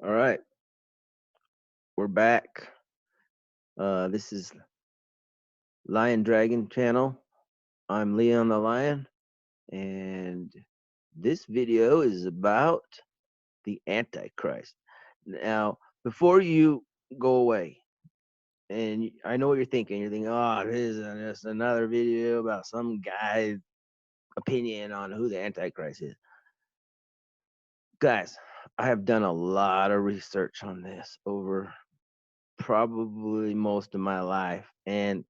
All right, we're back. This is Lion Dragon channel. I'm Leon the Lion, and this video is about the Antichrist. Now, before you go away, and I know what you're thinking. You're thinking, "Oh, this is just another video about some guy's opinion on who the Antichrist is." Guys, I have done a lot of research on this over probably most of my life, and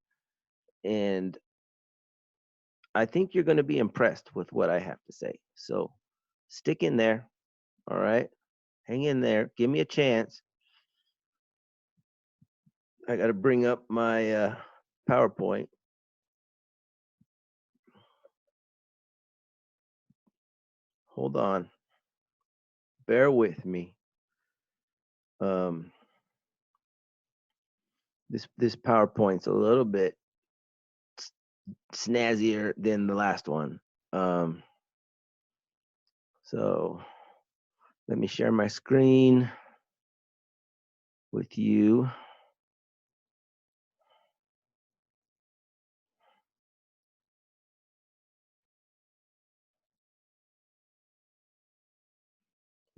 I think you're going to be impressed with what I have to say. So stick in there. All right. Hang in there. Give me a chance. I got to bring up my PowerPoint. Hold on. Bear with me. Um, this PowerPoint's a little bit snazzier than the last one. Um, so let me share my screen with you.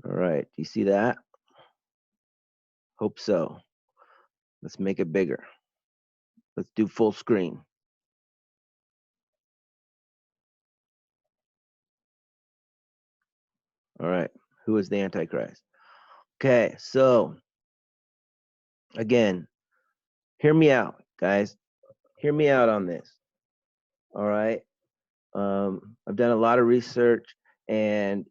All right. Do you see that? Hope so. Let's make it bigger. Let's do full screen. All right. Who is the Antichrist? Okay. So, again, hear me out, guys. Hear me out on this. All right. I've done a lot of research, and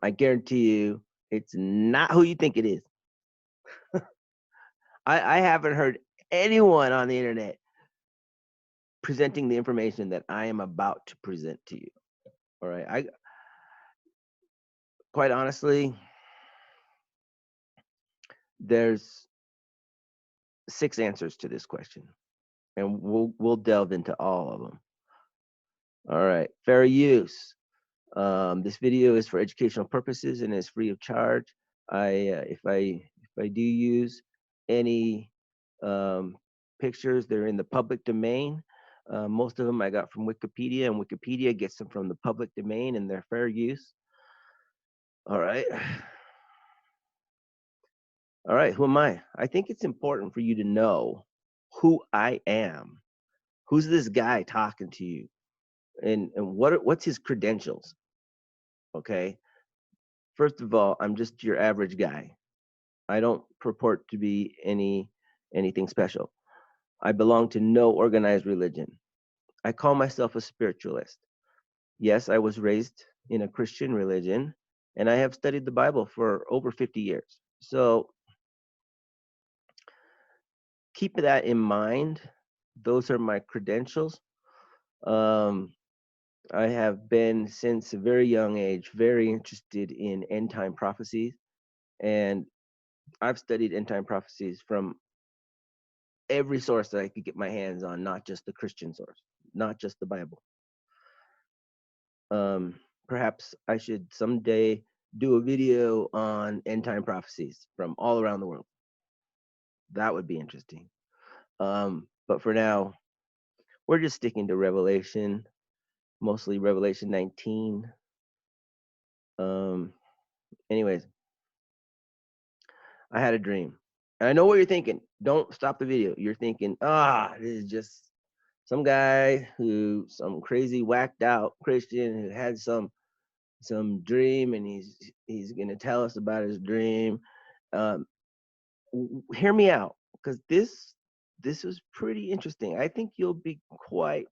I guarantee you it's not who you think it is. I haven't heard anyone on the internet presenting the information that I am about to present to you. All right. I quite honestly, there's 6 answers to this question, and we'll delve into all of them. All right. Fair use. This video is for educational purposes and is free of charge. If I do use any pictures, they're in the public domain. Most of them I got from Wikipedia, and Wikipedia gets them from the public domain, and they're fair use. All right. All right. Who am I? I think it's important for you to know who I am. Who's this guy talking to you, and what's his credentials? Okay. First of all, I'm just your average guy. I don't purport to be anything special. I belong to no organized religion. I call myself a spiritualist. Yes, I was raised in a Christian religion, and I have studied the Bible for over 50 years. So keep that in mind. Those are my credentials. Um, I have been since a very young age very interested in end time prophecies, and I've studied end time prophecies from every source that I could get my hands on, not just the Christian source, not just the Bible. Um, Perhaps I should someday do a video on end time prophecies from all around the world. That would be interesting. But for now, we're just sticking to Revelation, mostly Revelation 19. Um, Anyways, I had a dream. And I know what you're thinking. Don't stop the video. You're thinking, this is just some guy some crazy whacked out Christian who had some dream, and he's gonna tell us about his dream. Um, Hear me out, because this was pretty interesting. I think you'll be quite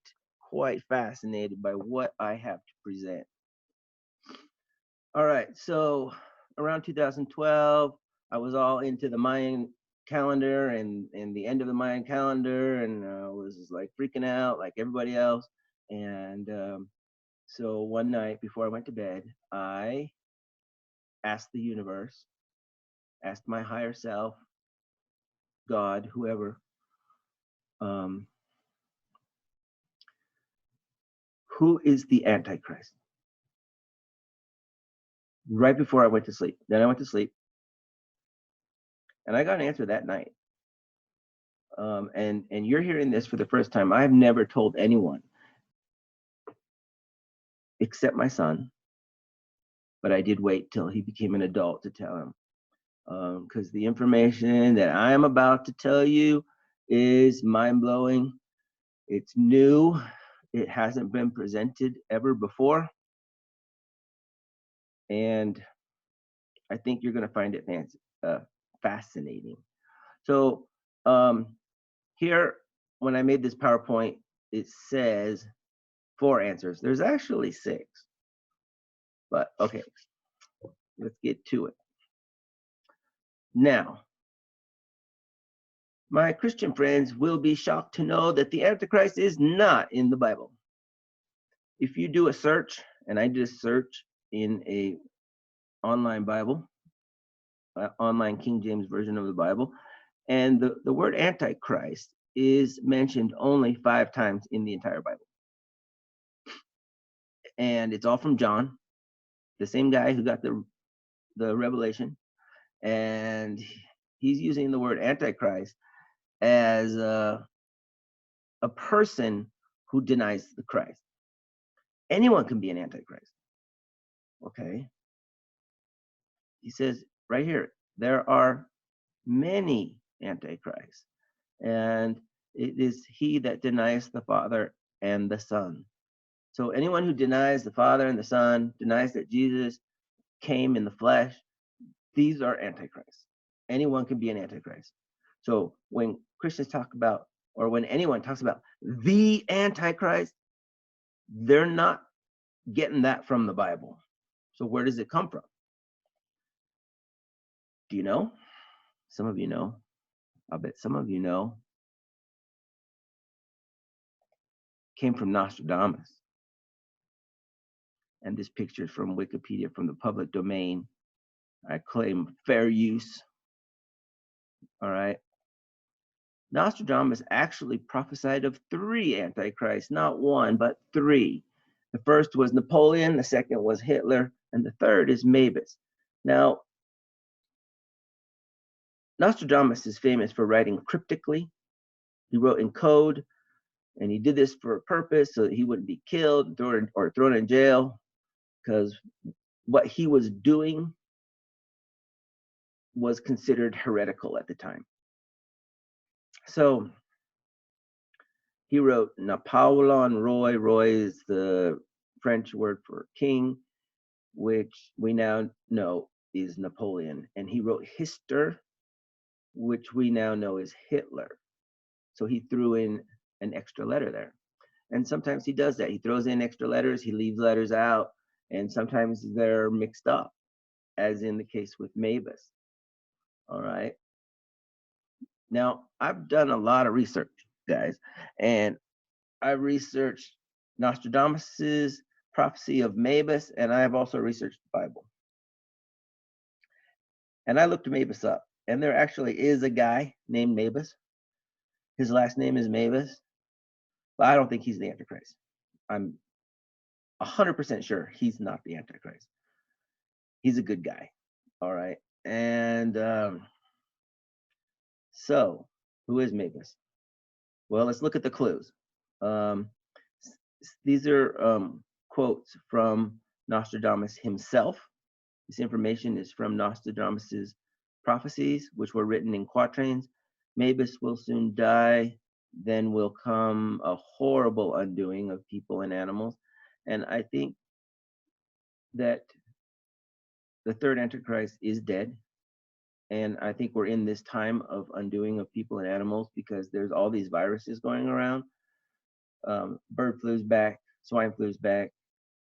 fascinated by what I have to present. All right, so around 2012, I was all into the Mayan calendar and the end of the Mayan calendar, and was just like freaking out like everybody else. And so one night before I went to bed, I asked the universe, asked my higher self, God, whoever, um, who is the Antichrist? Right before I went to sleep. Then I went to sleep, And I got an answer that night. And you're hearing this for the first time. I've never told anyone except my son, but I did wait till he became an adult to tell him. Because the information that I'm about to tell you is mind-blowing. It's new. It hasn't been presented ever before. And I think you're going to find it fascinating. So here, when I made this PowerPoint, it says 4 answers. There's actually 6. But okay, let's get to it. Now, my Christian friends will be shocked to know that the Antichrist is not in the Bible. If you do a search, and I did a search in a online Bible, online King James version of the Bible, and the word Antichrist is mentioned only 5 times in the entire Bible. And it's all from John, the same guy who got the revelation. And he's using the word Antichrist as a person who denies the Christ. Anyone can be an Antichrist. Okay. He says right here, there are many Antichrists, and it is he that denies the Father and the Son. So anyone who denies the Father and the Son, denies that Jesus came in the flesh, these are Antichrists. Anyone can be an Antichrist. So when Christians talk about, or when anyone talks about the Antichrist, they're not getting that from the Bible. So where does it come from? Do you know? Some of you know. I'll bet some of you know. Came from Nostradamus. And this picture is from Wikipedia, from the public domain. I claim fair use. All right. Nostradamus actually prophesied of 3 antichrists, not 1, but 3. The first was Napoleon, the second was Hitler, and the third is Mavis. Now, Nostradamus is famous for writing cryptically. He wrote in code, and he did this for a purpose so that he wouldn't be killed or thrown in jail, because what he was doing was considered heretical at the time. So he wrote Napoleon Roy. Roy is the French word for king, which we now know is Napoleon. And he wrote Hister, which we now know is Hitler. So he threw in an extra letter there. And sometimes he does that. He throws in extra letters, he leaves letters out, and sometimes they're mixed up, as in the case with Mavis. All right. Now, I've done a lot of research, guys, and I researched Nostradamus's prophecy of Mavis, and I have also researched the Bible. And I looked Mavis up, and there actually is a guy named Mavis. His last name is Mavis, but I don't think he's the Antichrist. I'm 100% sure he's not the Antichrist. He's a good guy, all right? And so, who is Mavis? Well, let's look at the clues. These are quotes from Nostradamus himself. This information is from Nostradamus's prophecies, which were written in quatrains. Mavis will soon die, then will come a horrible undoing of people and animals. And I think that the third Antichrist is dead. And I think we're in this time of undoing of people and animals because there's all these viruses going around. Bird flu's back, swine flu's back.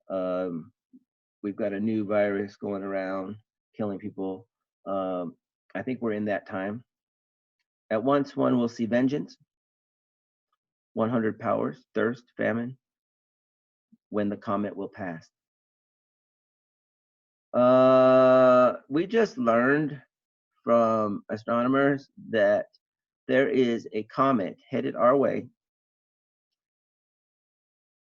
We've got a new virus going around, killing people. I think we're in that time. At once one will see vengeance, 100 powers, thirst, famine, when the comet will pass. We just learned from astronomers that there is a comet headed our way,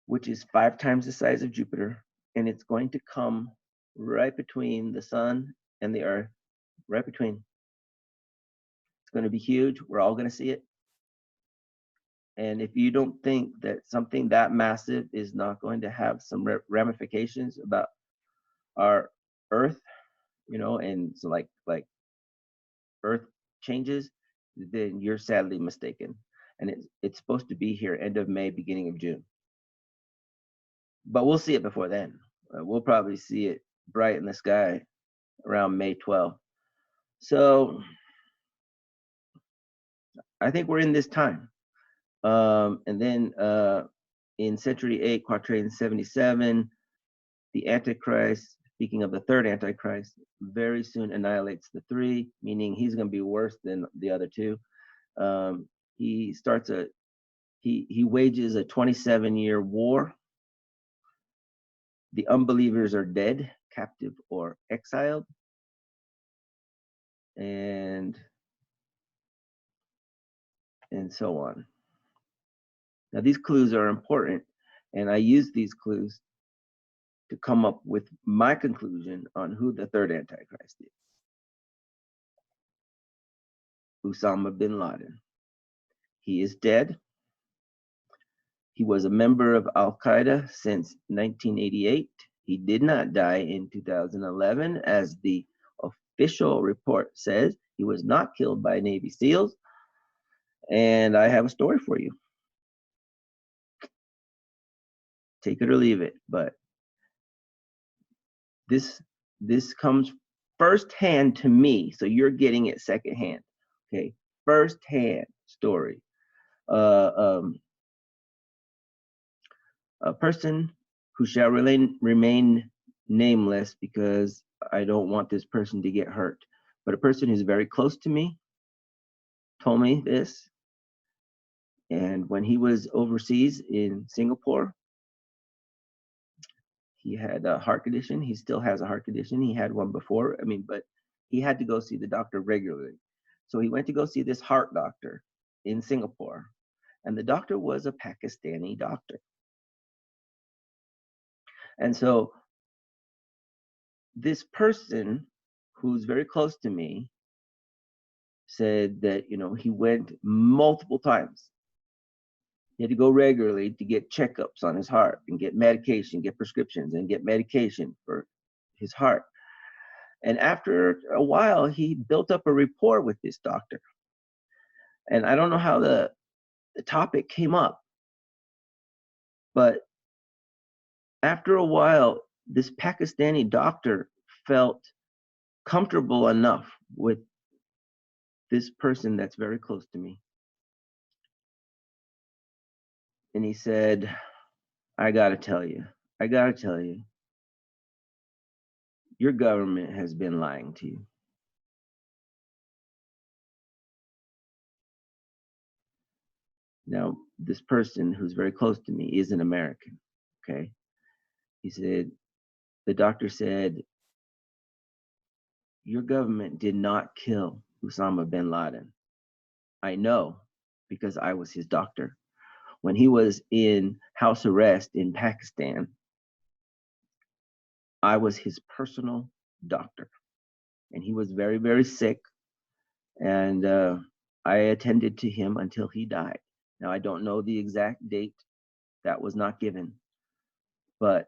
which is 5 times the size of Jupiter, and it's going to come right between the sun and the earth, right between. It's going to be huge. We're all going to see it. And if you don't think that something that massive is not going to have some ramifications about our Earth, and so like Earth changes, then you're sadly mistaken. And it's supposed to be here end of May, beginning of June. But we'll see it before then. We'll probably see it bright in the sky around May 12th. So I think we're in this time. And then in Century 8, Quatrain 77, the Antichrist, speaking of the third Antichrist, very soon annihilates the three, meaning he's going to be worse than the other two. He starts he wages a 27-year war. The unbelievers are dead, captive, or exiled. And so on. Now, these clues are important, and I use these clues to come up with my conclusion on who the third Antichrist is. Osama Bin Laden. He is dead. He was a member of Al-Qaeda since 1988. He did not die in 2011, as the official report says. He was not killed by Navy SEALs. And I have a story for you. Take it or leave it, but this comes firsthand to me, so you're getting it secondhand. Okay, firsthand story. A person who shall remain nameless, because I don't want this person to get hurt, but a person who's very close to me told me this. And when he was overseas in Singapore, he had a heart condition. He still has a heart condition. He had one before. But he had to go see the doctor regularly. So he went to go see this heart doctor in Singapore. And the doctor was a Pakistani doctor. And so this person who's very close to me said that, he went multiple times. He had to go regularly to get checkups on his heart and get medication, get prescriptions, and get medication for his heart. And after a while, he built up a rapport with this doctor. And I don't know how the topic came up, but after a while, this Pakistani doctor felt comfortable enough with this person that's very close to me. And he said, I gotta tell you, your government has been lying to you. Now, this person who's very close to me is an American, okay? He said, the doctor said, your government did not kill Osama bin Laden. I know, because I was his doctor. When he was in house arrest in Pakistan, I was his personal doctor. And he was very, very sick. And I attended to him until he died. Now, I don't know the exact date. That was not given. But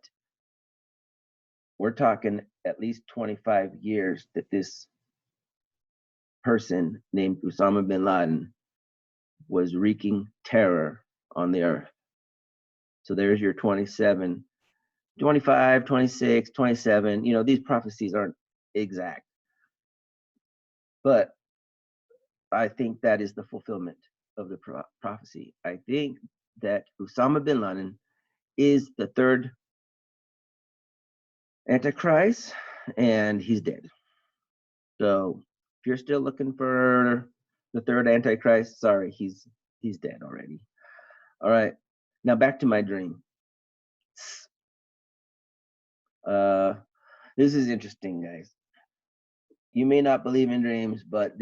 we're talking at least 25 years that this person named Osama bin Laden was wreaking terror on the earth. So there's your 27, 25, 26, 27. These prophecies aren't exact. But I think that is the fulfillment of the prophecy. I think that Osama bin Laden is the third Antichrist, and he's dead. So if you're still looking for the third Antichrist, sorry, he's dead already. All right, now back to my dream. This is interesting, guys. You may not believe in dreams, but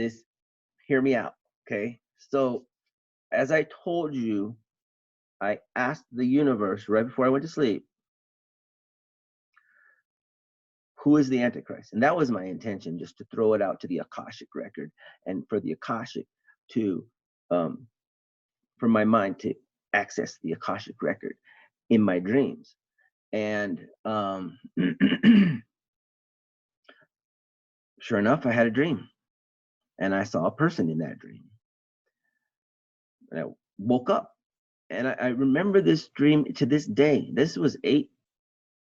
hear me out, okay? So as I told you, I asked the universe right before I went to sleep, who is the Antichrist? And that was my intention, just to throw it out to the Akashic record, and for the Akashic to, for my mind to access the Akashic record in my dreams. And sure enough, I had a dream, and I saw a person in that dream. And I woke up, and I remember this dream to this day. This was eight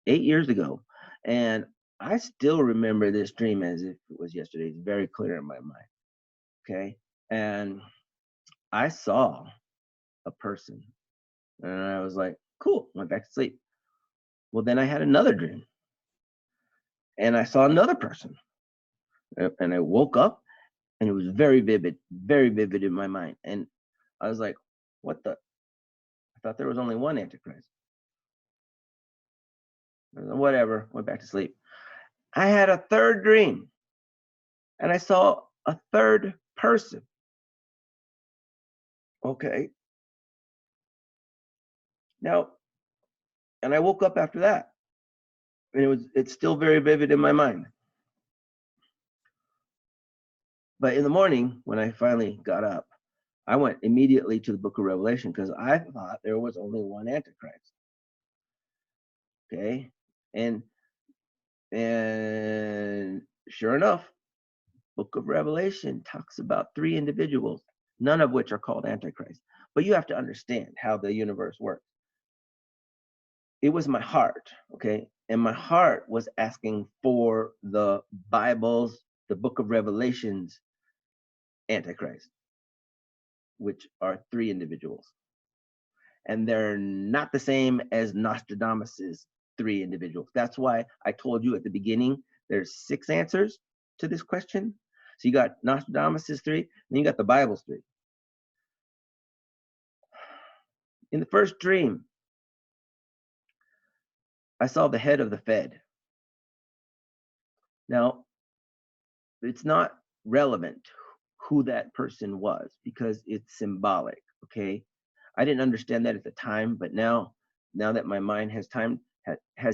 years ago, and I still remember this dream as if it was yesterday. It's very clear in my mind. Okay, and I saw a person, and I was like, cool, went back to sleep. Well, then I had another dream, and I saw another person, and I woke up, and it was very vivid in my mind. And I was like, what the? I thought there was only one Antichrist. Whatever, went back to sleep. I had a third dream, and I saw a third person. Okay. Now, and I woke up after that, and it's still very vivid in my mind. But in the morning, when I finally got up, I went immediately to the book of Revelation because I thought there was only one Antichrist. Okay. And sure enough, book of Revelation talks about 3 individuals, none of which are called Antichrist. But you have to understand how the universe works. It was my heart, okay? And my heart was asking for the Bible's, the book of Revelation's Antichrist, which are 3 individuals. And they're not the same as Nostradamus's 3 individuals. That's why I told you at the beginning, there's 6 answers to this question. So you got Nostradamus's 3, and you got the Bible's 3. In the first dream, I saw the head of the Fed. Now, it's not relevant who that person was because it's symbolic, okay? I didn't understand that at the time, but now that my mind has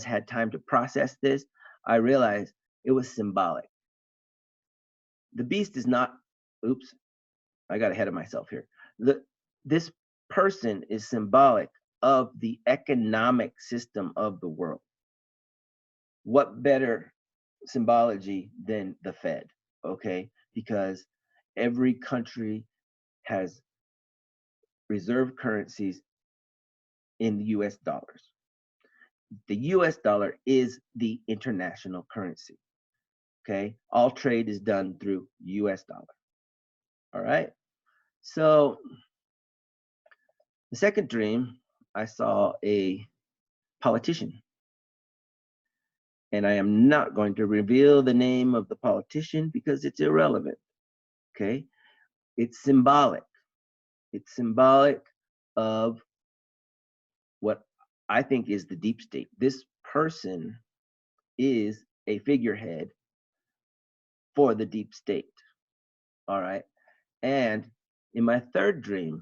had time to process this, I realize it was symbolic. The beast is not, oops, I got ahead of myself here. This person is symbolic of the economic system of the world. What better symbology than the Fed, okay? Because every country has reserve currencies in US dollars. The US dollar is the international currency, okay? All trade is done through US dollar, all right? So the second dream, I saw a politician, and I am not going to reveal the name of the politician because it's irrelevant, okay? It's symbolic. It's symbolic of what I think is the deep state. This person is a figurehead for the deep state, all right? And in my third dream,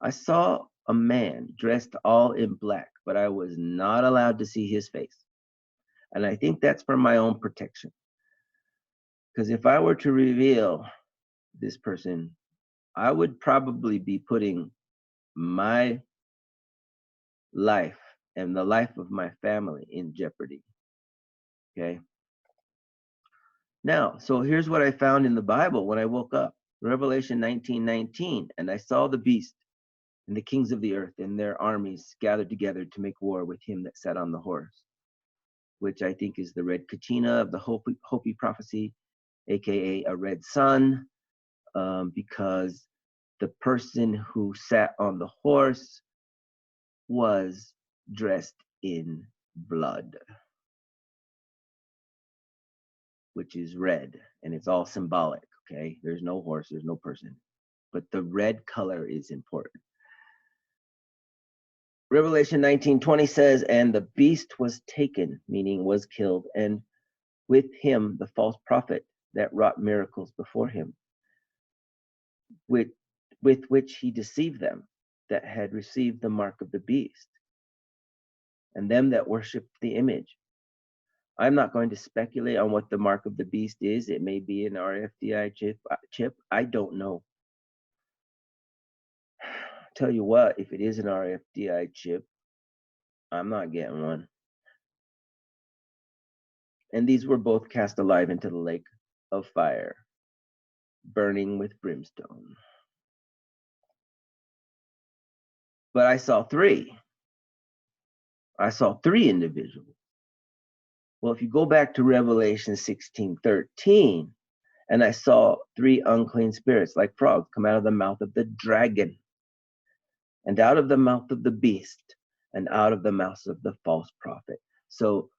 I saw a man dressed all in black, but I was not allowed to see his face. And I think that's for my own protection. Because if I were to reveal this person, I would probably be putting my life and the life of my family in jeopardy. Okay. Now, so here's what I found in the Bible when I woke up. Revelation 19:19, and I saw the beast and the kings of the earth and their armies gathered together to make war with him that sat on the horse, which I think is the red Kachina of the Hopi prophecy, aka a red sun, because the person who sat on the horse was dressed in blood, which is red, and it's all symbolic, okay? There's no horse, there's no person, but the red color is important. Revelation 19:20 says, and the beast was taken, meaning was killed, and with him the false prophet that wrought miracles before him, with which he deceived them that had received the mark of the beast, and them that worshipped the image I'm not going to speculate on what the mark of the beast is. It may be an RFDI chip. I don't know. Tell you what, if it is an RFDI chip, I'm not getting one. And these were both cast alive into the lake of fire, burning with brimstone. But I saw three. I saw three individuals. Well, if you go back to Revelation 16:13, and I saw three unclean spirits like frogs come out of the mouth of the dragon, and out of the mouth of the beast, and out of the mouth of the false prophet. So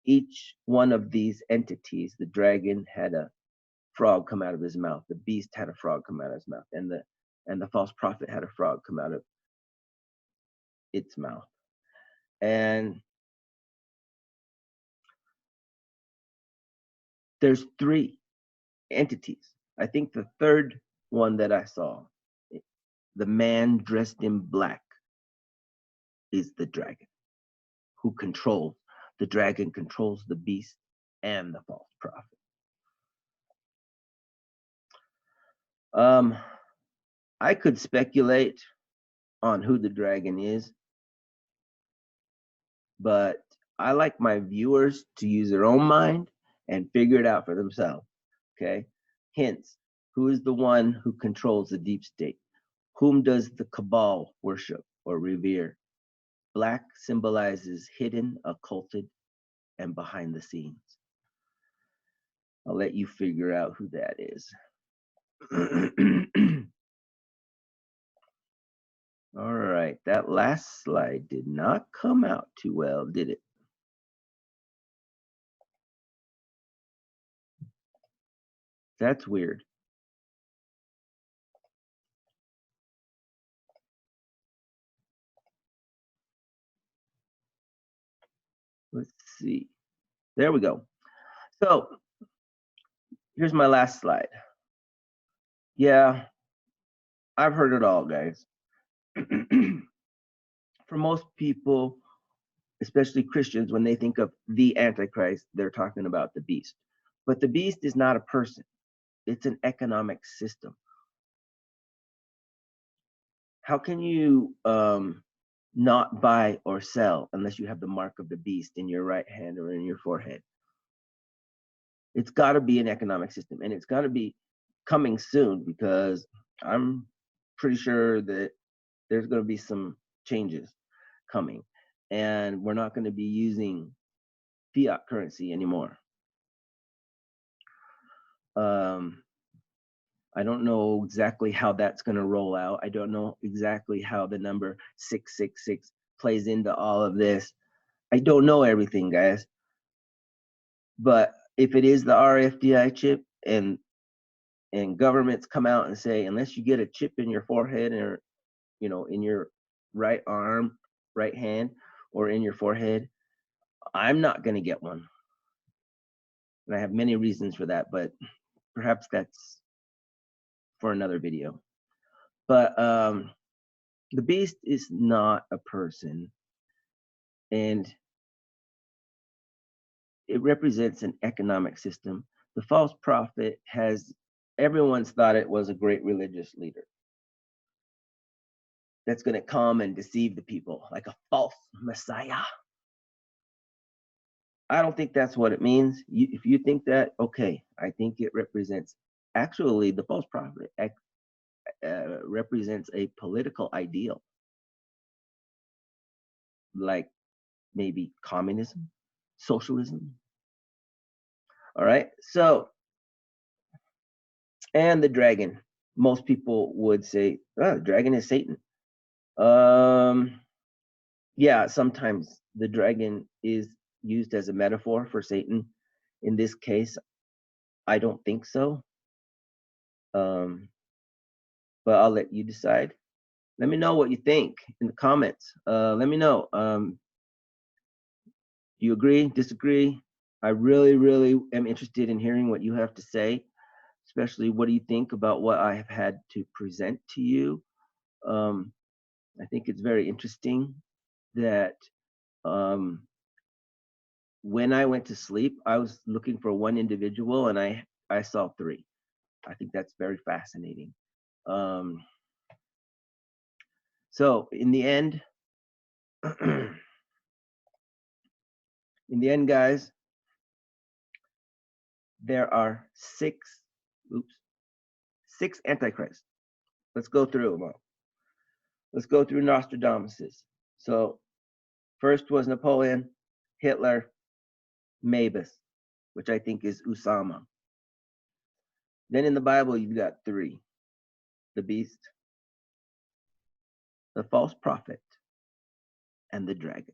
each one of these entities, the dragon had a frog come out of his mouth, the beast had a frog come out of his mouth, and the false prophet had a frog come out of its mouth. And there's three entities. I think the third one that I saw, the man dressed in black, is the dragon who controls. The dragon controls the beast and the false prophet. I could speculate on who the dragon is, but I like my viewers to use their own mind and figure it out for themselves. Okay. Hence, who is the one who controls the deep state? Whom does the cabal worship or revere? Black symbolizes hidden, occulted, and behind the scenes. I'll let you figure out who that is. All right, that last slide did not come out too well, did it? That's weird. Let's see. There we go. So here's my last slide. Yeah, I've heard it all, guys. For most people, especially Christians, when they think of the Antichrist, they're talking about the beast. But the beast is not a person, it's an economic system. How can you not buy or sell unless you have the mark of the beast in your right hand or in your forehead? It's got to be an economic system, and it's got to be coming soon, because I'm pretty sure that there's going to be some changes coming, and we're not going to be using fiat currency anymore. I don't know exactly how that's going to roll out. I don't know exactly how the number 666 plays into all of this. I don't know everything, guys. But if it is the RFDI chip, and governments come out and say, unless you get a chip in your forehead, or in your right arm, right hand, or in your forehead, I'm not going to get one. And I have many reasons for that, but perhaps that's for another video. But the beast is not a person, and it represents an economic system. The false prophet everyone's thought it was a great religious leader that's going to come and deceive the people like a false messiah. I don't think that's what it means. If you think that, okay, I think it represents, actually, the false prophet represents a political ideal, like maybe communism, socialism. All right. So, and the dragon. Most people would say, oh, the dragon is Satan. Yeah, sometimes the dragon is used as a metaphor for Satan. In this case, I don't think so. But I'll let you decide. Let me know what you think in the comments. Let me know. Do you agree, disagree? I really, really am interested in hearing what you have to say, especially what do you think about what I have had to present to you. I think it's very interesting that when I went to sleep, I was looking for one individual, and I saw three. I think that's very fascinating. Um, so in the end, in the end, guys, there are six antichrists. Let's go through them all. Let's go through Nostradamus's. So first was Napoleon, Hitler, Mavis, which I think is Usama. Then in the Bible, you've got three: the beast, the false prophet, and the dragon.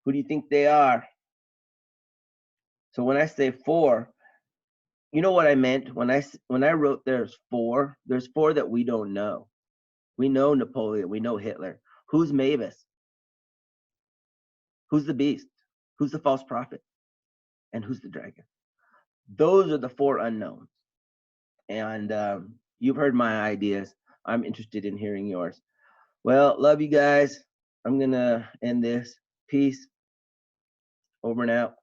Who do you think they are? So when I say four, you know what I meant when I wrote there's four that we don't know. We know Napoleon, we know Hitler. Who's Mavis? Who's the beast? Who's the false prophet? And who's the dragon? Those are the four unknowns. And you've heard my ideas. I'm interested in hearing yours. Well, love you guys. I'm gonna end this. Peace. Over and out.